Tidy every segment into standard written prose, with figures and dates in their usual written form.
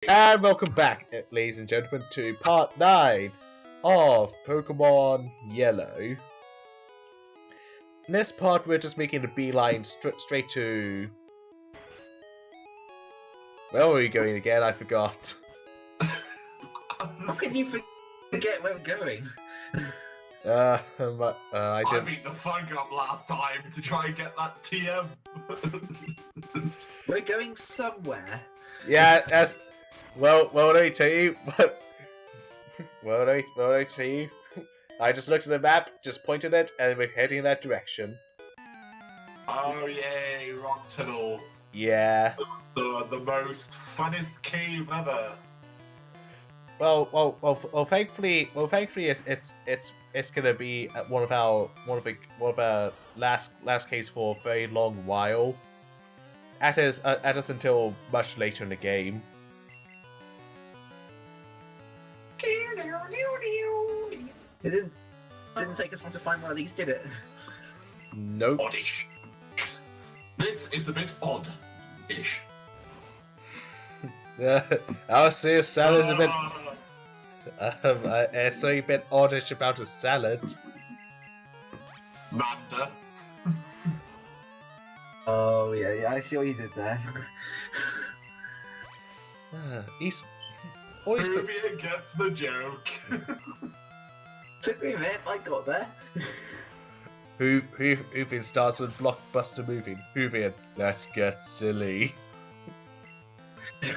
And welcome back, ladies and gentlemen, to part 9 of Pokemon Yellow. In this part, we're just making a beeline straight to... Where were we going again? I forgot. How can you forget where we're going? I I did. beat the fuck up last time to try and get that TM. We're going somewhere. Yeah, that's... Well, let me tell you... Well, let me tell you... I just looked at the map, just pointed it, and we're heading in that direction. Oh yay, rock tunnel. Yeah. The most funnest cave ever. Well, thankfully, it's gonna be one of our last case for a very long while. At us until much later in the game. It didn't take us long to find one of these, did it? Nope. Oddish. This is a bit odd-ish. I'll say a salad's a bit. It's a bit oddish about a salad. Manda. Oh yeah, I see what you did there. He's always put. Rubia gets the joke. Took me a minute, I got there. Hoovian starts a blockbuster movie. Hoovian, let's get silly. I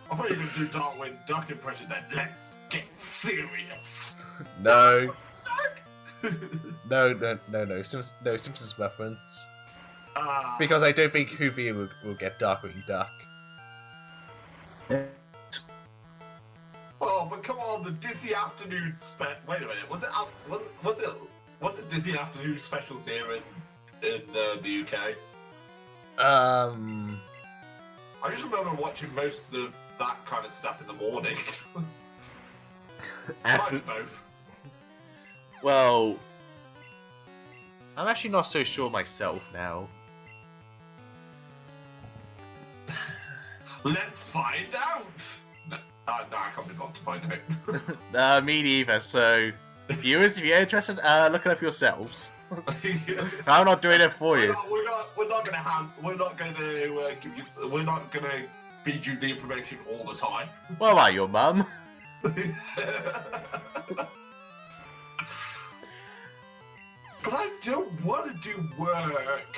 thought you were going to do Darwin Duck impression then. Let's get serious. No. No. Simpsons reference. Because I don't think Hoovian will get Darkwing Duck. Oh, but come on, the Disney Afternoon Wait a minute, was it Disney Afternoon Specials here in the UK? I just remember watching most of that kind of stuff in the morning. Both. Well, I'm actually not so sure myself now. Let's find out! No, I can't be bothered to find out. Me neither, so viewers, if you're interested, look it up yourselves. I'm not doing it for you. We're not gonna feed you the information all the time. What about your mum? But I don't want to do work.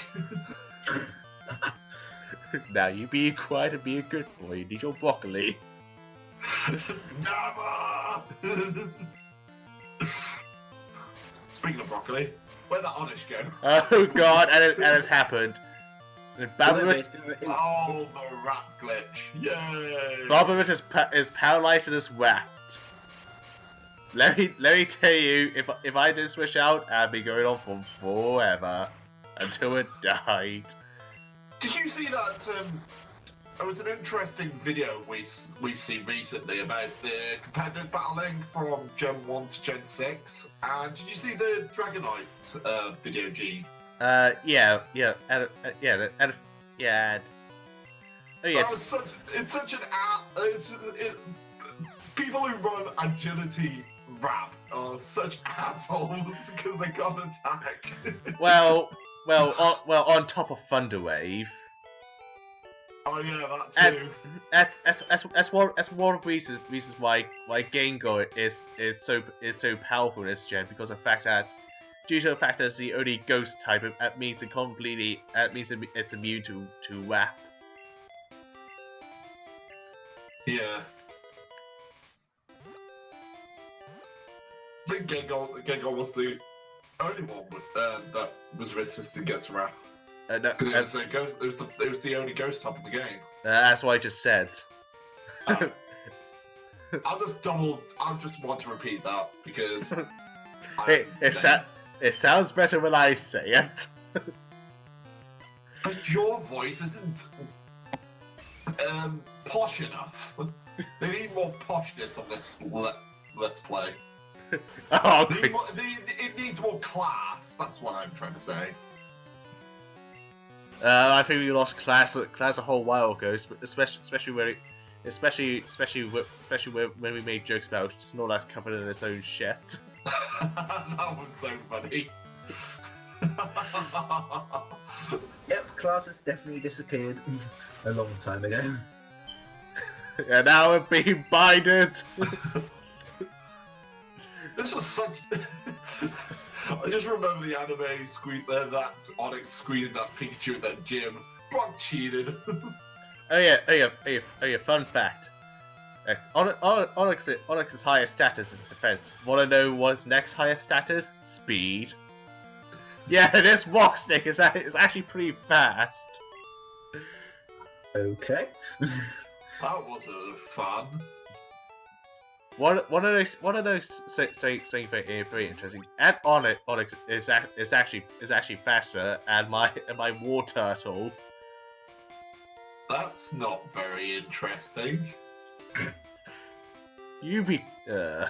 Now you be quiet and be a good boy. You need your broccoli. Never! Speaking of broccoli, where'd that Oddish go? Oh god, and it's happened. Babamut Oh, the rat glitch. Yay! is paralyzed and is wrapped. Let me tell you, if I didn't switch out, I'd be going on for forever. Until it died. Did you see that? It was an interesting video we've seen recently about the competitive battling from Gen 1 to Gen 6. And did you see the Dragonite video, G? Yeah. Oh yeah. It's such an people who run agility rap are such assholes because they can't attack. Well, on top of Thunderwave. Oh yeah, that too. That's one of the reasons why Gengar is so powerful in this gen, because of the fact that due to the fact that it's the only ghost type, it means it's immune to Wrap. Yeah. I think Gengar was the only one that was resistant against Wrath. No, Because it was the only ghost type in the game. that's what I just said. I just want to repeat that because it sounds better when I say it. But your voice isn't posh enough. They need more poshness on this let's play. Oh, It needs more class. That's what I'm trying to say. I think we lost class a whole while ago, especially especially when we made jokes about Snorlax covered in his own shit. That was so funny. Yep, class has definitely disappeared a long time ago. And now we're being binded. This was such. I just remember the anime screen there, that Onyx screen, that Pikachu at that gym. Brock cheated. Oh yeah. Fun fact. Onyx's highest status is defense. Want to know what's next highest status? Speed. Yeah, this rock snake is actually pretty fast. Okay. That was fun. One of those something very interesting. And Onyx is actually faster, and my war turtle. That's not very interesting. You be Why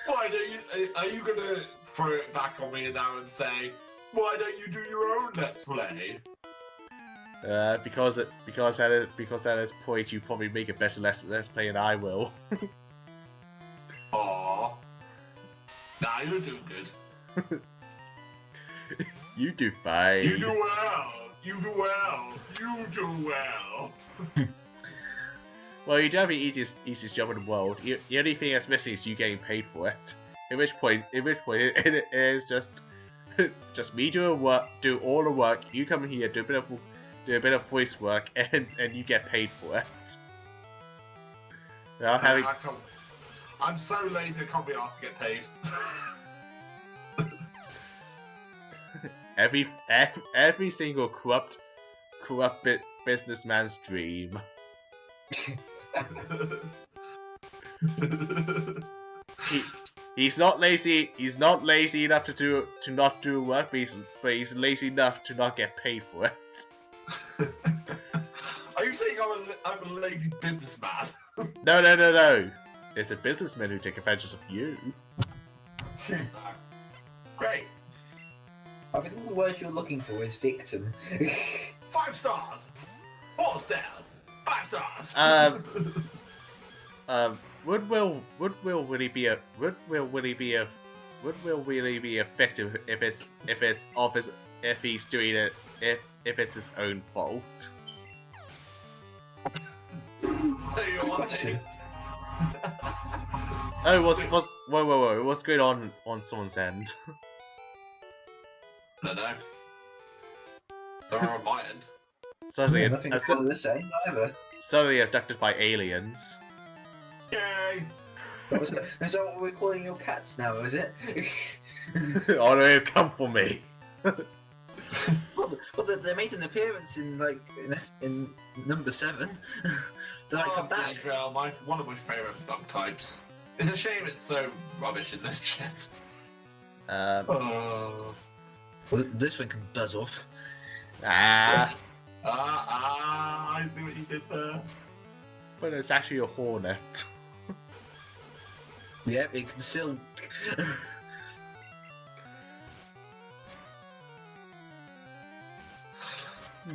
don't you? Are you gonna throw it back on me now and say, why don't you do your own Let's Play? because at this point you probably make a better let's play than I will. Aww. Nah, you're doing good. You do fine. You do well. You do well. You do well. Well, you do have the easiest job in the world. The only thing that's missing is you getting paid for it. At which point it is just me do all the work. You come in here, do a bit of voice work, and you get paid for it. Now I'm so lazy I can't be asked to get paid. every single corrupt businessman's dream. He's not lazy. He's not lazy enough to not do work, but he's lazy enough to not get paid for it. Are you saying I'm a lazy businessman? No. It's a businessman who take advantage of you. Great. I think the word you're looking for is victim. 5 stars. 4 stars. 5 stars. Would will really be effective if he's doing it if it's his own fault? Good question. Oh, whoa, what's going on someone's end? No. They're on my end. Suddenly, Nothing wrong with this end either. suddenly abducted by aliens. Yay! Is that what we're calling your cats now, is it? Oh no, they've come for me. Well, they made an appearance in number 7. They might come back. Well, one of my favourite bug types. It's a shame it's so rubbish in this gen. Well, this one can buzz off. I see what you did there. But it's actually a hornet. Yep, it can still.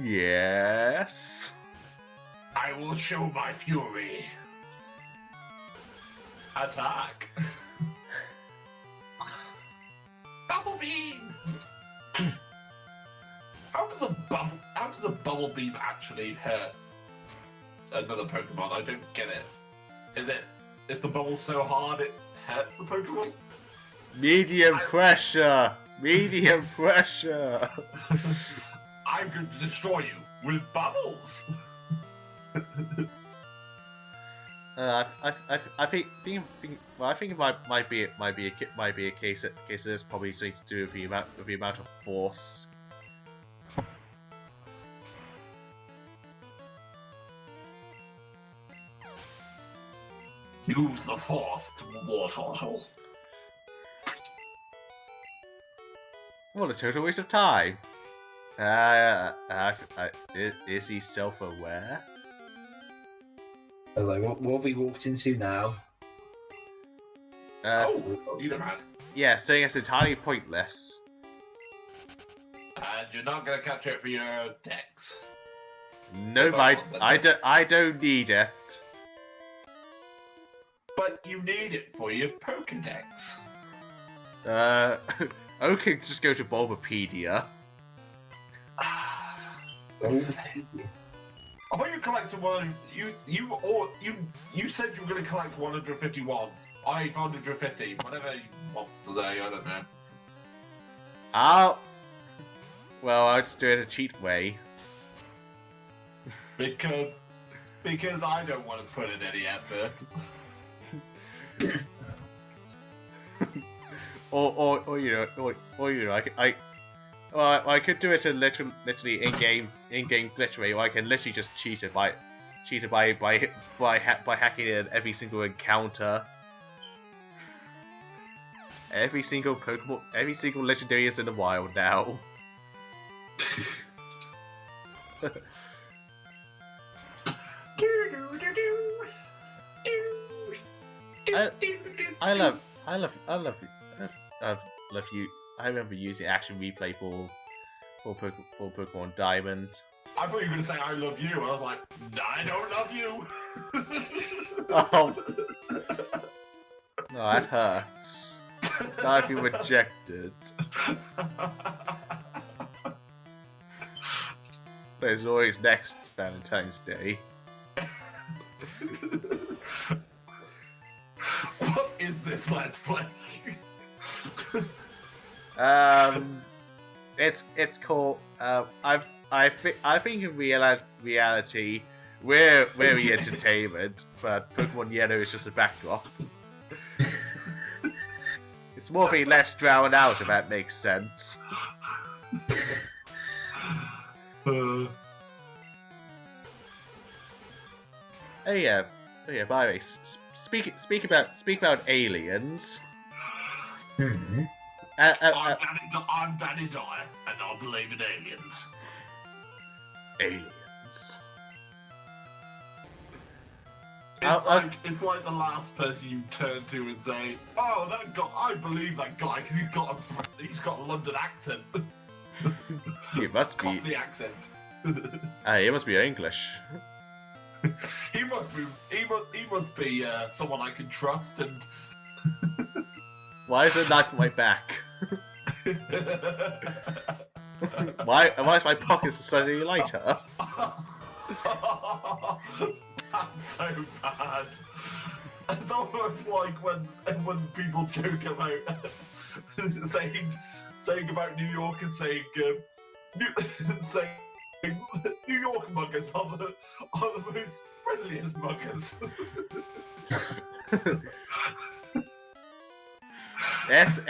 Yes. I will show my fury. Attack. Bubble beam. How does a bubble beam actually hurt another Pokemon? I don't get it. Is the bubble so hard it hurts the Pokemon? Medium pressure. Medium pressure. I'm going to destroy you with bubbles. I think it might be a case that there's probably something to do with the amount of force. Use the force to war turtle. What a total waste of time. Is he self-aware? Hello, what we walked into now? You know, man. Yeah, saying it's entirely pointless. And you're not going to capture it for your decks. No, I don't need it. But you need it for your Pokedex. Okay, just go to Bulbapedia. I thought you collected one. You said you were going to collect 151. 550. Whatever you want to say. I don't know. I'll just do it a cheat way. Because I don't want to put in any effort. or you know, I could do it a literally in-game glitch way, or I can literally just cheat it by hacking in every single encounter, every single Pokemon, every single legendary is in the wild now. I love you. I remember using Action Replay for Pokemon Diamond. I thought you were going to say I love you, and I was like, I don't love you. Oh, no, that hurts. I've been rejected. There's always next Valentine's Day. What is this Let's Play? It's called. I think in reality, we're very entertainment, but Pokemon Yellow is just a backdrop. It's more being less drowned out, if that makes sense. Oh yeah. By the way, speak about aliens. Hmm. I'm Danny Dyer, and I believe in aliens. Aliens. It's like the last person you turn to and say, "Oh, that guy! I believe that guy because he's got a London accent." He must be. Cockney accent. He must be English. He must be someone I can trust and. Why is there a knife on my back? Why is my pocket suddenly lighter? That's so bad. It's almost like when people joke about saying about New York and saying New York muggers are the most friendliest muggers. S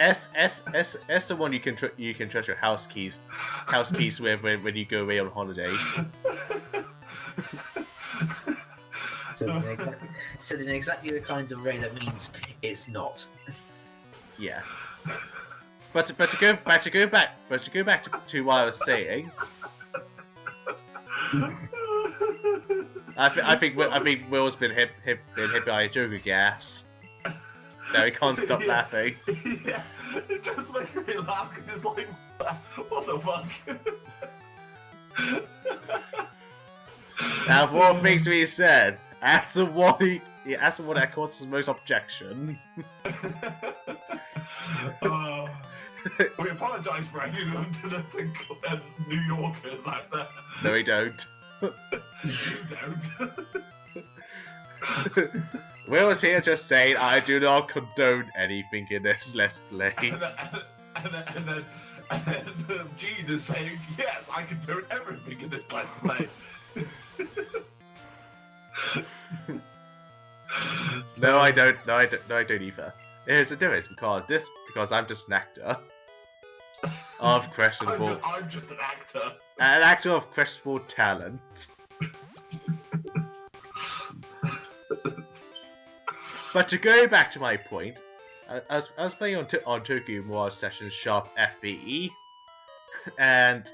the one you can trust your house keys with when you go away on holiday. Said in exactly the kind of way that means it's not. Yeah. But to go back to what I was saying. I think Will's been hit by a Joker gas. No, he can't stop laughing. Yeah, it just makes me laugh because it's like, what the fuck? Now, of all things to be said, that's the one that causes most objection. We apologise for any Londoners and New Yorkers out there. No, we don't. You don't. Will was here just saying, I do not condone anything in this Let's Play. And then Gene is saying, yes, I condone everything in this Let's Play. No, I don't either. There's a difference because I'm just an actor of questionable. I'm just an actor. An actor of questionable talent. But to go back to my point, I was playing on Tokyo Mirage Sessions Sharp FBE, and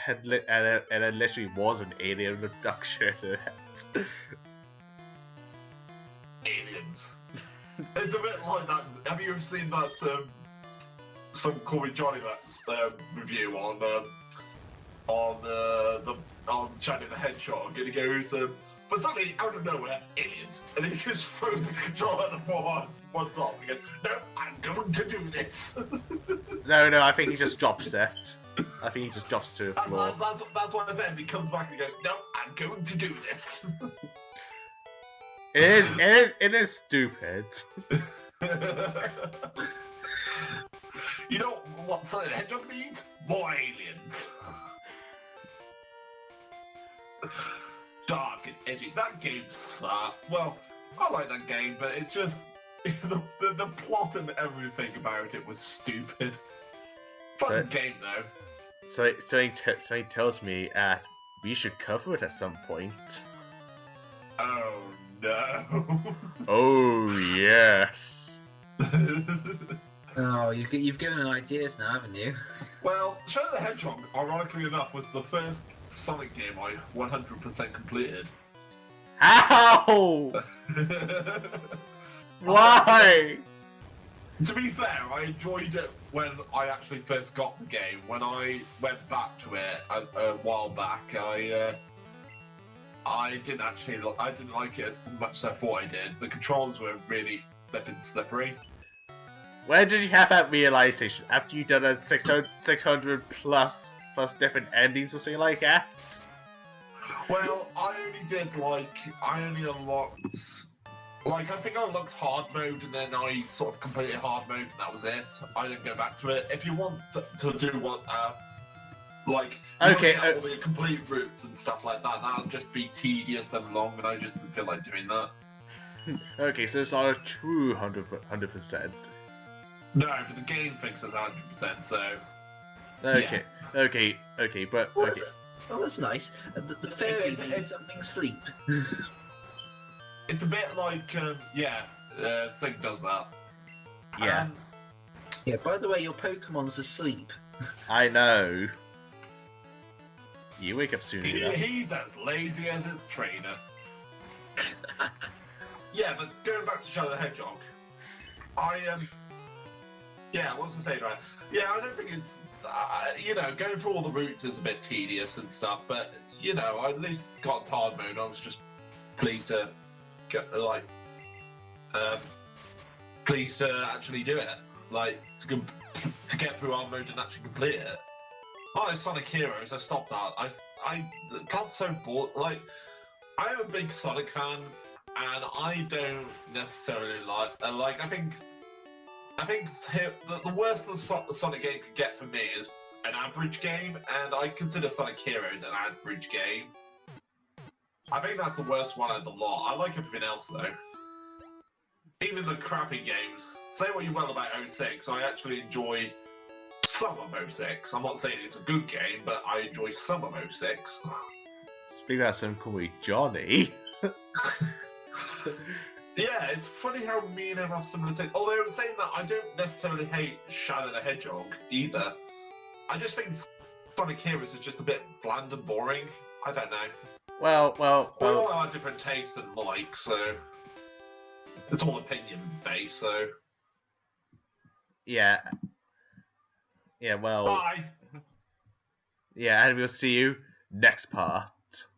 it literally was an alien abduction. Aliens. It's a bit like that. Have you ever seen that some Call Me Johnny that's review on the on Shadow the Hedgehog, and he goes, but suddenly, out of nowhere, aliens. And he just throws his controller at the one top. He goes, no, I'm going to do this. No, I think he just drops it. I think he just drops to the floor. That's what I said. He comes back and he goes, no, I'm going to do this. It is stupid. You know what Sonic the Hedgehog needs? More aliens. Dark and edgy. That game sucked. Well, I like that game, but it just the plot and everything about it was stupid. Fun game though. So he tells me we should cover it at some point. Oh no. Oh yes. Oh, you've given ideas now, haven't you? Well, Shadow the Hedgehog, ironically enough, was the first Sonic game I 100% completed. How? Why? To be fair, I enjoyed it when I actually first got the game. When I went back to it a while back, I didn't like it as much as I thought I did. The controls were really flippin' slippery. Where did you have that realization? After you done a 600 plus different endings or something like that? Well, I only unlocked, I think I unlocked hard mode and then I sort of completed hard mode and that was it. I didn't go back to it. If you want to do what, okay, all the complete routes and stuff like that, that'll just be tedious and long and I just didn't feel like doing that. Okay, so it's not a true 100%. No, but the game thinks it's 100%, so... Okay, yeah. okay, but... Well, okay. that's nice. The fairy means something sleep. It's a bit like, Sync does that. Yeah. Yeah, by the way, your Pokemon's asleep. I know. You wake up soon enough. He's as lazy as his trainer. Yeah, but going back to Shadow the Hedgehog, what was I saying, right? Yeah, I don't think it's, going through all the routes is a bit tedious and stuff, but, I at least got to hard mode. I was just pleased to pleased to actually do it. To get through hard mode and actually complete it. Oh, Sonic Heroes, I stopped that. I got so bored. I am a big Sonic fan, and I don't necessarily I think the worst the Sonic game could get for me is an average game, and I consider Sonic Heroes an average game. I think that's the worst one of the lot. I like everything else though. Even the crappy games. Say what you will about 06, I actually enjoy some of 06. I'm not saying it's a good game, but I enjoy some of 06. Speaking about some cool Johnny. Yeah, it's funny how me and him have similar takes. Although saying that, I don't necessarily hate Shadow the Hedgehog either. I just think Sonic Heroes is just a bit bland and boring. I don't know. Well. We all have different tastes and likes, so it's all opinion based. So yeah, well. bye. Yeah, and we'll see you next part.